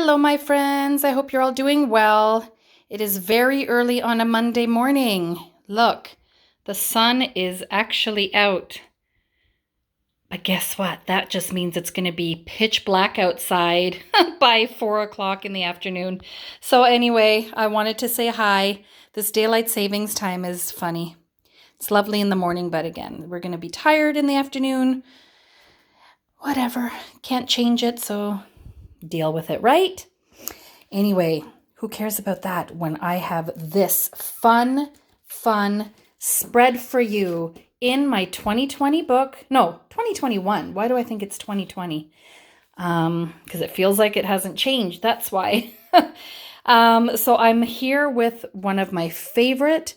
Hello, my friends. I hope you're all doing well. It is very early on a Monday morning. Look, the sun is actually out. But guess what? That just means it's going to be pitch black outside by 4 o'clock in the afternoon. So anyway, I wanted to say hi. This daylight savings time is funny. It's lovely in the morning, but again, we're going to be tired in the afternoon. Whatever. Can't change it, so deal with it, right? Anyway, who cares about that when I have this fun spread for you in my 2020 book? No, 2021. Why do I think it's 2020? Because it feels like it hasn't changed. That's why. So I'm here with one of my favorite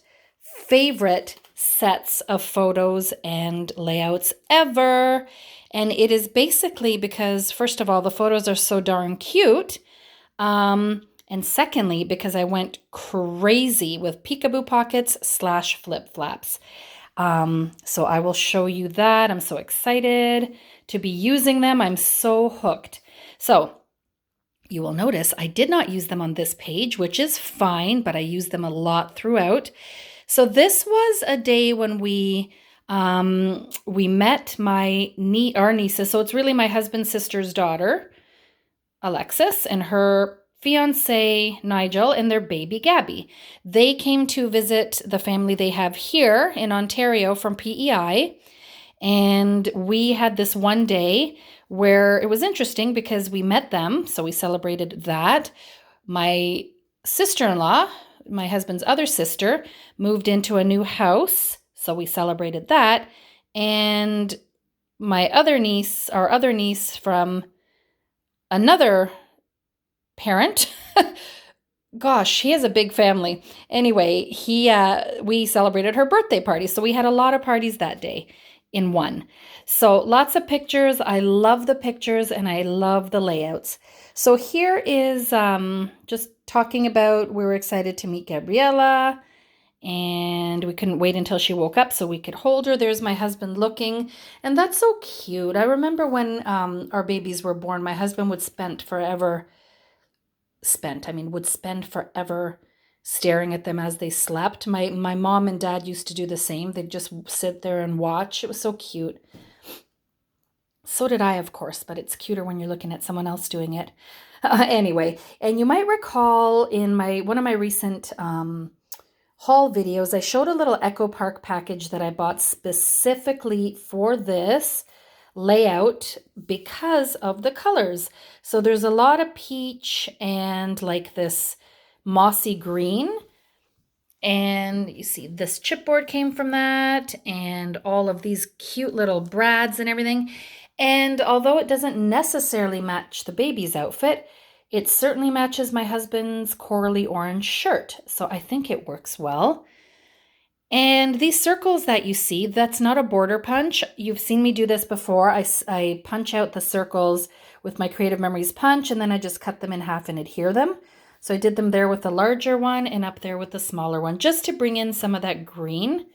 sets of photos and layouts ever. And it is basically because, first of all, the photos are so darn cute. And secondly, because I went crazy with peekaboo pockets / flip-flaps. So I will show you that. I'm so excited to be using them. I'm so hooked. So you will notice I did not use them on this page, which is fine, but I used them a lot throughout. So this was a day when we met our nieces. So it's really my husband's sister's daughter, Alexis, and her fiance Nigel, and their baby Gabby. They came to visit the family they have here in Ontario from PEI, and we had this one day where it was interesting because we met them, so we celebrated that. My sister-in-law, my husband's other sister, moved into a new house, so we celebrated that. And my other niece, our other niece from another parent, gosh, he has a big family. Anyway, we celebrated her birthday party, so we had a lot of parties that day in one. So lots of pictures. I love the pictures and I love the layouts. So here is just talking about, we were excited to meet Gabriella, and we couldn't wait until she woke up so we could hold her. There's my husband looking, and that's so cute. I remember when our babies were born, my husband would spend forever staring at them as they slept. My mom and dad used to do the same. They'd just sit there and watch. It was so cute. So did I, of course, but it's cuter when you're looking at someone else doing it. Anyway, and you might recall in one of my recent haul videos, I showed a little Echo Park package that I bought specifically for this layout because of the colors. So there's a lot of peach and like this mossy green. And you see this chipboard came from that, and all of these cute little brads and everything. And although it doesn't necessarily match the baby's outfit, it certainly matches my husband's corally orange shirt. So I think it works well. And these circles that you see, that's not a border punch. You've seen me do this before. I punch out the circles with my Creative Memories punch, and then I just cut them in half and adhere them. So I did them there with the larger one and up there with the smaller one, just to bring in some of that green.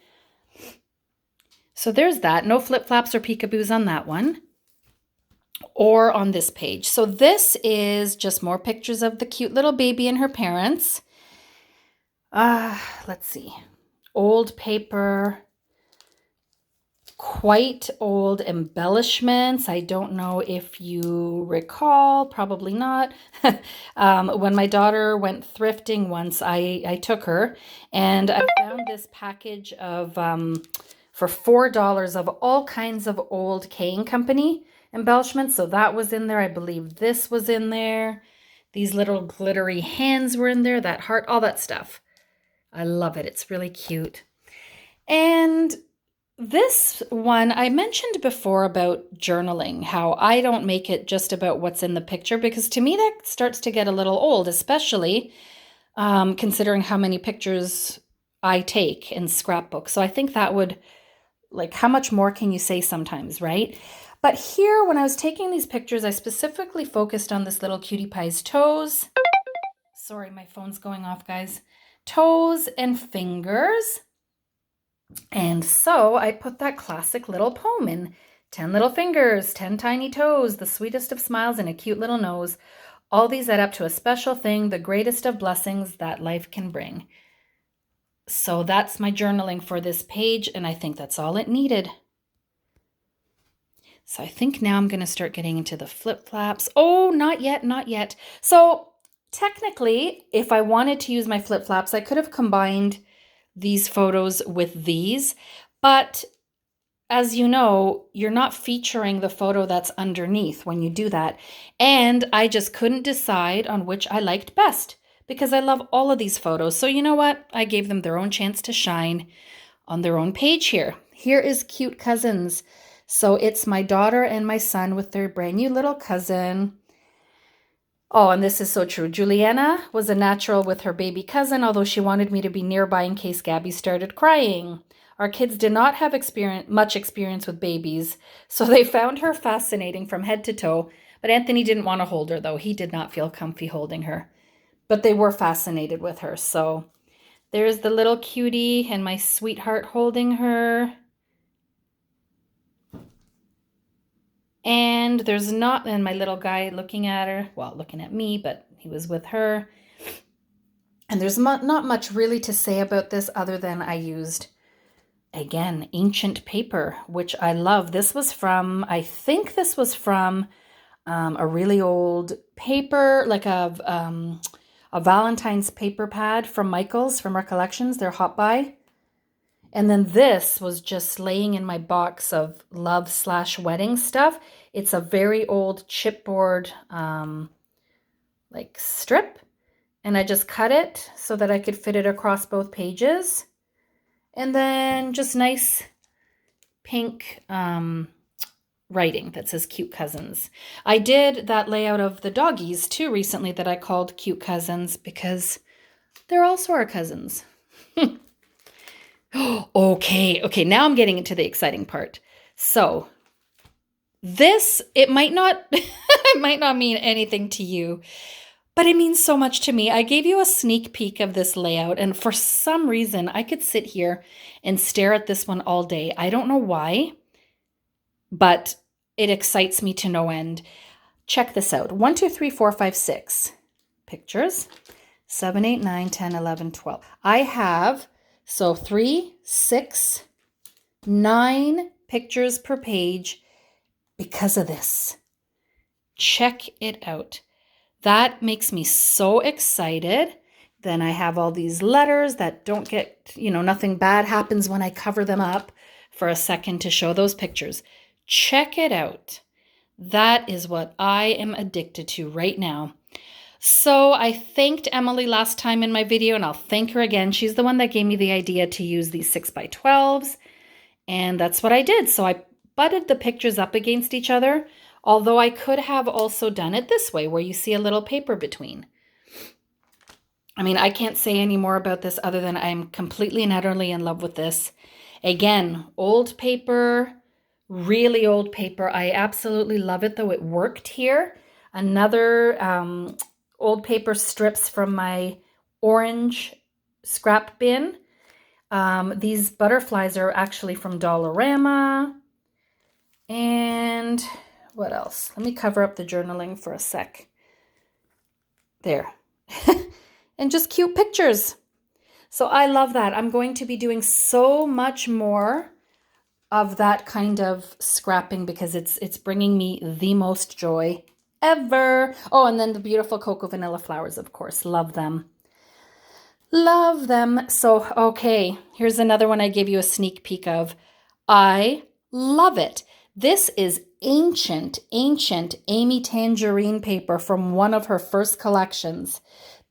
So there's that. No flip-flops or peekaboos on that one or on this page. So this is just more pictures of the cute little baby and her parents. Let's see. Old paper, quite old embellishments. I don't know if you recall, probably not. When my daughter went thrifting once, I took her and I found this package of, for $4 of all kinds of old K & Company embellishments. So that was in there. I believe this was in there. These little glittery hands were in there, that heart, all that stuff. I love it. It's really cute. And this one, I mentioned before about journaling, how I don't make it just about what's in the picture, because to me that starts to get a little old, especially considering how many pictures I take in scrapbooks. So I think that would, like, how much more can you say sometimes, right? But here, when I was taking these pictures, I specifically focused on this little cutie pie's toes. Sorry, my phone's going off, guys. Toes and fingers. And so I put that classic little poem in. 10 little fingers, 10 tiny toes, the sweetest of smiles, and a cute little nose. All these add up to a special thing, the greatest of blessings that life can bring. So that's my journaling for this page, and I think that's all it needed. So I think now I'm going to start getting into the flip-flaps. Oh, not yet, not yet. So technically, if I wanted to use my flip-flaps, I could have combined these photos with these, but as you know, you're not featuring the photo that's underneath when you do that. And I just couldn't decide on which I liked best because I love all of these photos. So you know what? I gave them their own chance to shine on their own page here. Here is Cute Cousins. So it's my daughter and my son with their brand new little cousin. Oh, and this is so true. Juliana was a natural with her baby cousin, although she wanted me to be nearby in case Gabby started crying. Our kids did not have much experience with babies, so they found her fascinating from head to toe. But Anthony didn't want to hold her, though. He did not feel comfy holding her. But they were fascinated with her. So there's the little cutie and my sweetheart holding her. And there's not, and my little guy looking at her, well, looking at me, but he was with her. And there's not much really to say about this other than I used, again, ancient paper, which I love. This was from, I think this was from a really old paper, like a Valentine's paper pad from Michael's, from Recollections. They're hot buy. And then this was just laying in my box of love/wedding stuff. It's a very old chipboard like strip. And I just cut it so that I could fit it across both pages. And then just nice pink writing that says Cute Cousins. I did that layout of the doggies too recently that I called Cute Cousins because they're also our cousins. Okay, now I'm getting into the exciting part. So this, it might not it might not mean anything to you, but it means so much to me. I gave you a sneak peek of this layout, and for some reason I could sit here and stare at this one all day. I don't know why, but it excites me to no end. Check this out. 1, 2, 3, 4, 5, 6 pictures. 7, 8, 9, 10, 11, 12. I have 3, 6, 9 pictures per page because of this. Check it out. That makes me so excited. Then I have all these letters that don't get, nothing bad happens when I cover them up for a second to show those pictures. Check it out. That is what I am addicted to right now. So I thanked Emily last time in my video, and I'll thank her again. She's the one that gave me the idea to use these 6x12s, and that's what I did. So I butted the pictures up against each other, although I could have also done it this way, where you see a little paper between. I mean, I can't say any more about this other than I'm completely and utterly in love with this. Again, old paper, really old paper. I absolutely love it, though it worked here. Another old paper strips from my orange scrap bin. These butterflies are actually from Dollarama. And what else? Let me cover up the journaling for a sec. There. And just cute pictures. So I love that. I'm going to be doing so much more of that kind of scrapping because it's bringing me the most joy ever. Oh, and then the beautiful cocoa vanilla flowers, of course. Love them. Love them. So, okay, here's another one I gave you a sneak peek of. I love it. This is ancient Amy Tangerine paper from one of her first collections.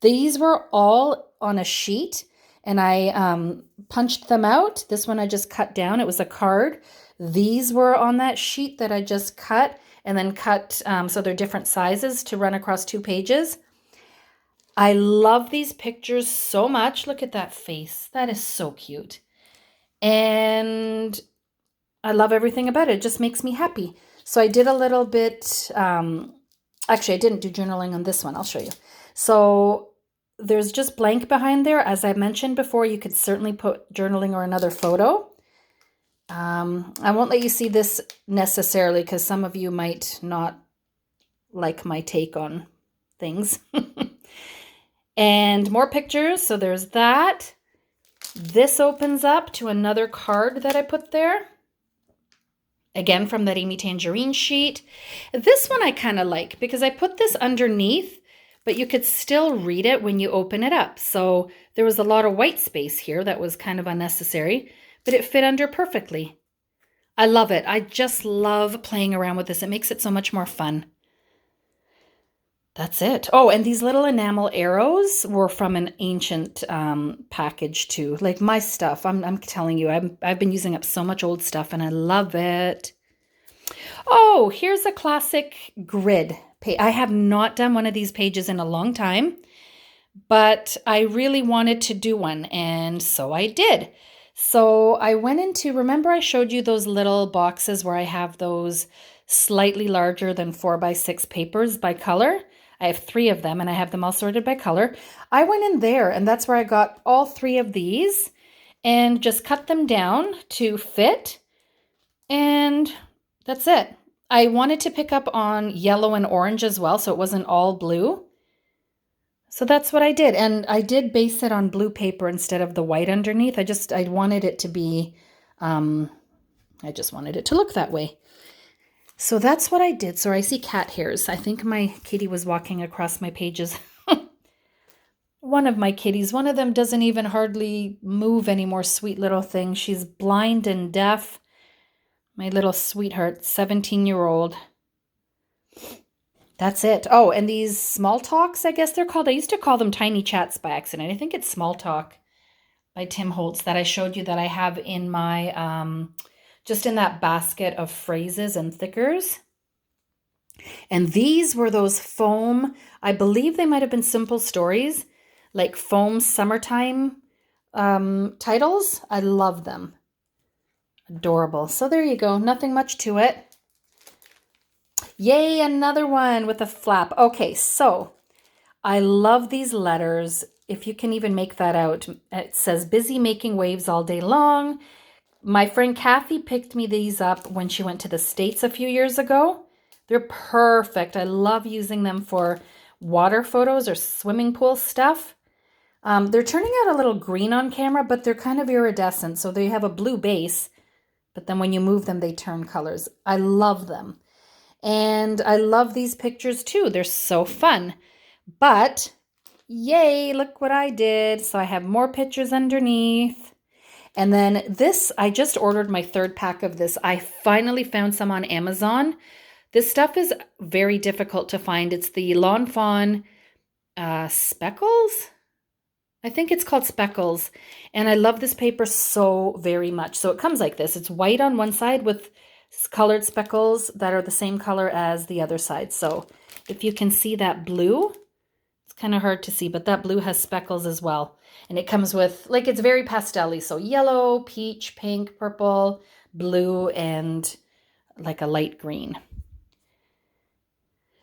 These were all on a sheet, and I punched them out. This one I just cut down. It was a card. These were on that sheet that I just cut, and then cut so they're different sizes to run across 2 pages. I love these pictures so much. Look at that face. That is so cute. And I love everything about it. It just makes me happy. So I did a little bit, actually I didn't do journaling on this one. I'll show you. So there's just blank behind there. As I mentioned before, you could certainly put journaling or another photo. I won't let you see this necessarily because some of you might not like my take on things. And more pictures. So there's that. This opens up to another card that I put there. Again, from that Amy Tangerine sheet. This one I kind of like because I put this underneath, but you could still read it when you open it up. So there was a lot of white space here that was kind of unnecessary, but it fit under perfectly. I love it. I just love playing around with this. It makes it so much more fun. That's it. Oh, and these little enamel arrows were from an ancient package too. Like my stuff, I'm telling you, I've been using up so much old stuff and I love it. Oh, here's a classic grid page. I have not done one of these pages in a long time, but I really wanted to do one, and so I did. So I went into, remember I showed you those little boxes where I have those slightly larger than 4x6 papers by color? I have 3 of them and I have them all sorted by color. I went in there and that's where I got all 3 of these and just cut them down to fit, and that's it. I wanted to pick up on yellow and orange as well, so it wasn't all blue. So that's what I did. And I did base it on blue paper instead of the white underneath. I wanted it to be, I just wanted it to look that way. So that's what I did. So I see cat hairs. I think my kitty was walking across my pages. One of my kitties, one of them doesn't even hardly move anymore, sweet little thing. She's blind and deaf. My little sweetheart, 17-year-old. That's it. Oh, and these small talks, I guess they're called. I used to call them tiny chats by accident. I think it's Small Talk by Tim Holtz that I showed you that I have in my, just in that basket of phrases and thickers. And these were those foam, I believe they might have been simple stories, like foam summertime titles. I love them. Adorable. So there you go. Nothing much to it. Yay, another one with a flap. Okay, so I love these letters. If you can even make that out, it says busy making waves all day long. My friend Kathy picked me these up when she went to the States a few years ago. They're perfect. I love using them for water photos or swimming pool stuff. They're turning out a little green on camera, but they're kind of iridescent. So they have a blue base, but then when you move them, they turn colors. I love them. And I love these pictures too. They're so fun. But yay, look what I did. So I have more pictures underneath. And then this, I just ordered my 3rd pack of this. I finally found some on Amazon. This stuff is very difficult to find. It's the Lawn Fawn Speckles. I think it's called Speckles. And I love this paper so very much. So it comes like this. It's white on one side with colored speckles that are the same color as the other side. So if you can see that blue, it's kind of hard to see, but that blue has speckles as well. And it comes with, like, it's very pastel-y. So yellow, peach, pink, purple, blue, and like a light green.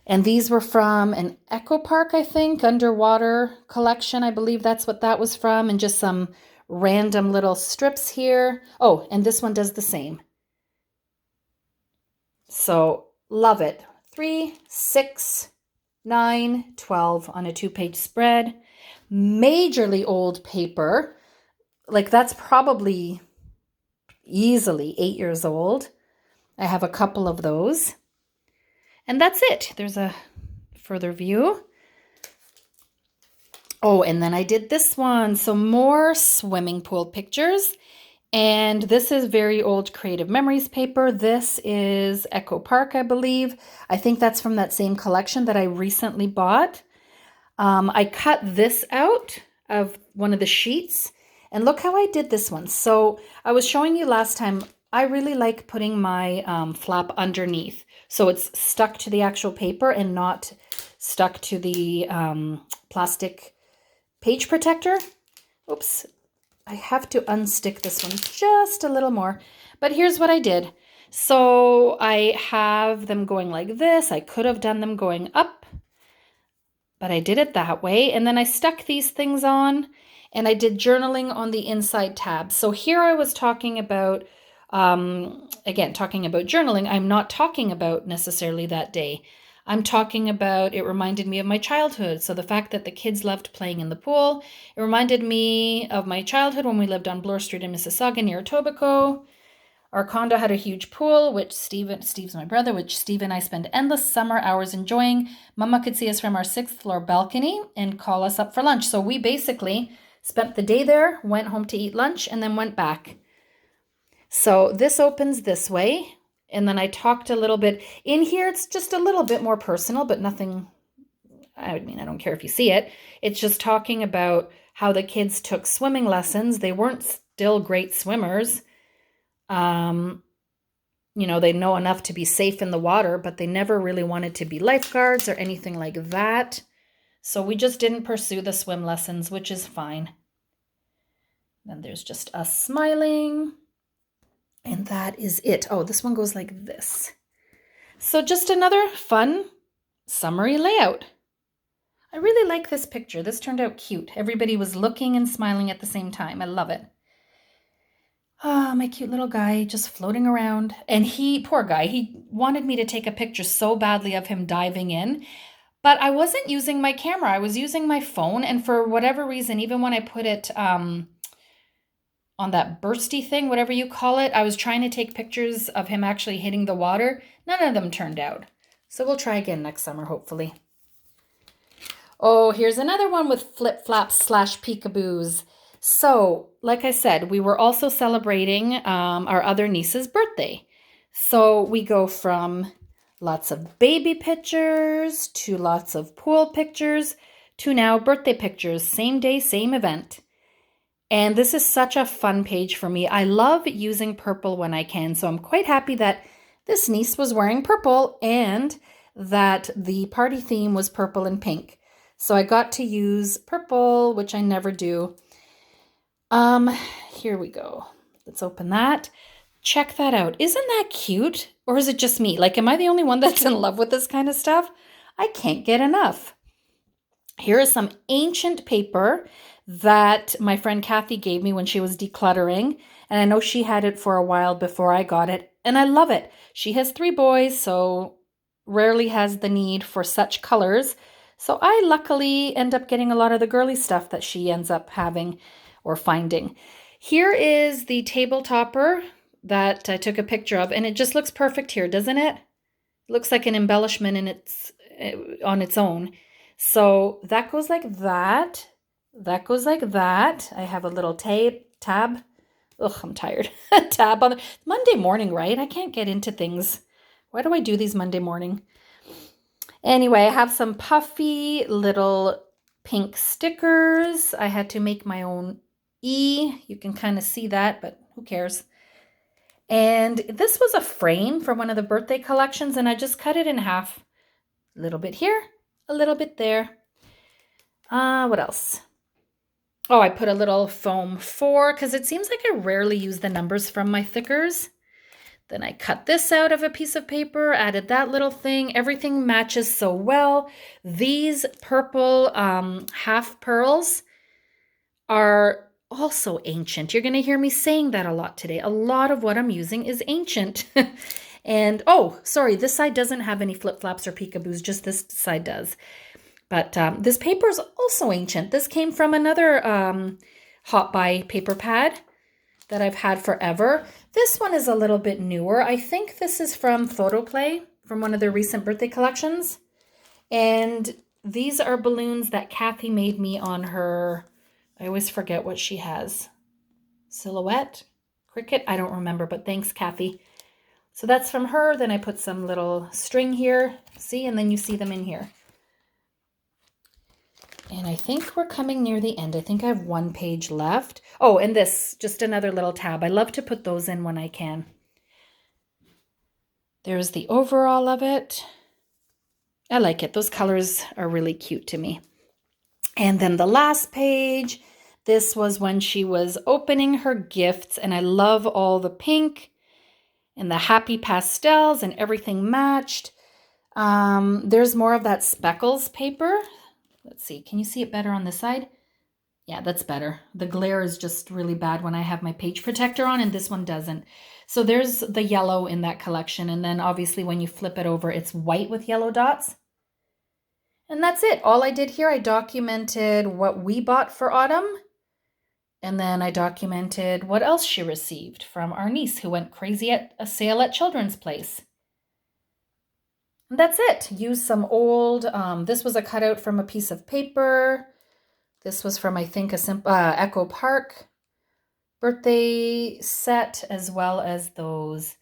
And these were from an Echo Park, I think, underwater collection. I believe that's what that was from. And just some random little strips here. Oh, and this one does the same. So love it. 3, 6, 9, 12 on a 2-page spread. Majorly old paper. Like that's probably easily 8 years old. I have a couple of those. And that's it. There's a further view. Oh, and then I did this one. So more swimming pool pictures. And this is very old Creative Memories paper. This is Echo Park, I believe. I think that's from that same collection that I recently bought. I cut this out of one of the sheets. And look how I did this one. So I was showing you last time, I really like putting my flap underneath. So it's stuck to the actual paper and not stuck to the plastic page protector. Oops. I have to unstick this one just a little more, but here's what I did. So I have them going like this. I could have done them going up, but I did it that way. And then I stuck these things on and I did journaling on the inside tab. So here I was talking about, again, talking about journaling. I'm not talking about necessarily that day. I'm talking about it reminded me of my childhood. So the fact that the kids loved playing in the pool, it reminded me of my childhood when we lived on Bloor Street in Mississauga near Etobicoke. Our condo had a huge pool, which Steve's my brother, which Steve and I spend endless summer hours enjoying. Mama could see us from our 6th floor balcony and call us up for lunch. So we basically spent the day there, went home to eat lunch, and then went back. So this opens this way. And then I talked a little bit. In here, it's just a little bit more personal, but nothing, I mean, I don't care if you see it. It's just talking about how the kids took swimming lessons. They weren't still great swimmers. You know, they know enough to be safe in the water, but they never really wanted to be lifeguards or anything like that. So we just didn't pursue the swim lessons, which is fine. Then there's just us smiling. And that is it. Oh, this one goes like this. So just another fun summary layout. I really like this picture. This turned out cute. Everybody was looking and smiling at the same time. I love it. Ah, my cute little guy just floating around. And poor guy, he wanted me to take a picture so badly of him diving in. But I wasn't using my camera. I was using my phone. And for whatever reason, even when I put it on that bursty thing, whatever you call it, I was trying to take pictures of him actually hitting the water. None of them turned out. So we'll try again next summer, hopefully. Oh, here's another one with flip-flops / peekaboos. So, like I said, we were also celebrating our other niece's birthday. So we go from lots of baby pictures to lots of pool pictures to now birthday pictures. Same day, same event. And this is such a fun page for me. I love using purple when I can. So I'm quite happy that this niece was wearing purple and that the party theme was purple and pink. So I got to use purple, which I never do. Here we go. Let's open that. Check that out. Isn't that cute? Or is it just me? Like, am I the only one that's in love with this kind of stuff? I can't get enough. Here is some ancient paper that my friend Kathy gave me when she was decluttering. And I know she had it for a while before I got it. And I love it. She has 3 boys, so rarely has the need for such colors. So I luckily end up getting a lot of the girly stuff that she ends up having or finding. Here is the table topper that I took a picture of, and it just looks perfect here, doesn't it? It looks like an embellishment on its own. So that goes like that. That goes like that. I have a little tab. Ugh, I'm tired. Tab on Monday morning, right? I can't get into things. Why do I do these Monday morning? Anyway, I have some puffy little pink stickers. I had to make my own E. You can kind of see that, but who cares? And this was a frame for one of the birthday collections, and I just cut it in half. A little bit here, a little bit there. What else? Oh, I put a little foam 4 because it seems like I rarely use the numbers from my thickers. Then I cut this out of a piece of paper, added that little thing. Everything matches so well. These purple half pearls are also ancient. You're going to hear me saying that a lot today. A lot of what I'm using is ancient. And, oh, sorry, this side doesn't have any flip-flops or peekaboos, just this side does. But this paper is also ancient. This came from another Hot Buy paper pad that I've had forever. This one is a little bit newer. I think this is from Photoplay, from one of their recent birthday collections. And these are balloons that Kathy made me on her, I always forget what she has. Silhouette? Cricket? I don't remember, but thanks, Kathy. So that's from her. Then I put some little string here. See, and then you see them in here. And I think we're coming near the end. I think I have 1 page left. Oh, and this, just another little tab. I love to put those in when I can. There's the overall of it. I like it. Those colors are really cute to me. And then the last page, this was when she was opening her gifts, and I love all the pink and the happy pastels and everything matched. There's more of that speckles paper. Let's see, can you see it better on this side? Yeah, that's better. The glare is just really bad when I have my page protector on, and this one doesn't. So there's the yellow in that collection, and then obviously when you flip it over, it's white with yellow dots. And that's it. All I did here, I documented what we bought for autumn, and then I documented what else she received from our niece who went crazy at a sale at Children's Place. And that's it. Use some old, this was a cutout from a piece of paper. This was from, I think, Echo Park birthday set, as well as those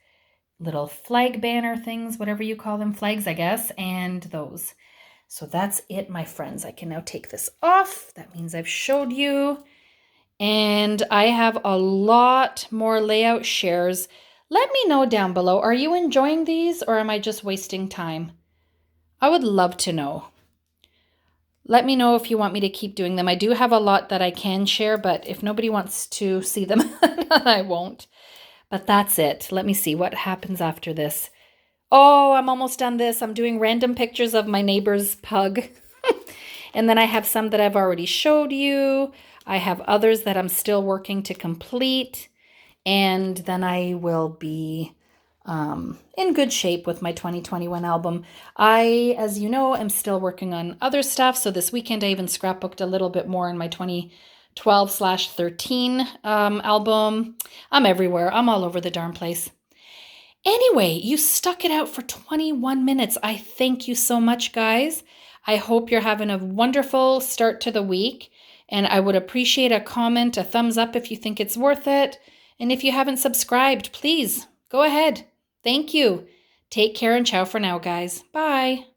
little flag banner things, whatever you call them, flags, I guess, and those. So that's it, my friends. I can now take this off. That means I've showed you. And I have a lot more layout shares. Let me know down below. Are you enjoying these or am I just wasting time? I would love to know. Let me know if you want me to keep doing them. I do have a lot that I can share, but if nobody wants to see them, I won't. But that's it. Let me see what happens after this. Oh, I'm almost done this. I'm doing random pictures of my neighbor's pug. And then I have some that I've already showed you. I have others that I'm still working to complete. And then I will be in good shape with my 2021 album. I, as you know, am still working on other stuff. So this weekend I even scrapbooked a little bit more in my 2012/13 album. I'm everywhere. I'm all over the darn place. Anyway, you stuck it out for 21 minutes. I thank you so much, guys. I hope you're having a wonderful start to the week. And I would appreciate a comment, a thumbs up if you think it's worth it. And if you haven't subscribed, please go ahead. Thank you. Take care and ciao for now, guys. Bye.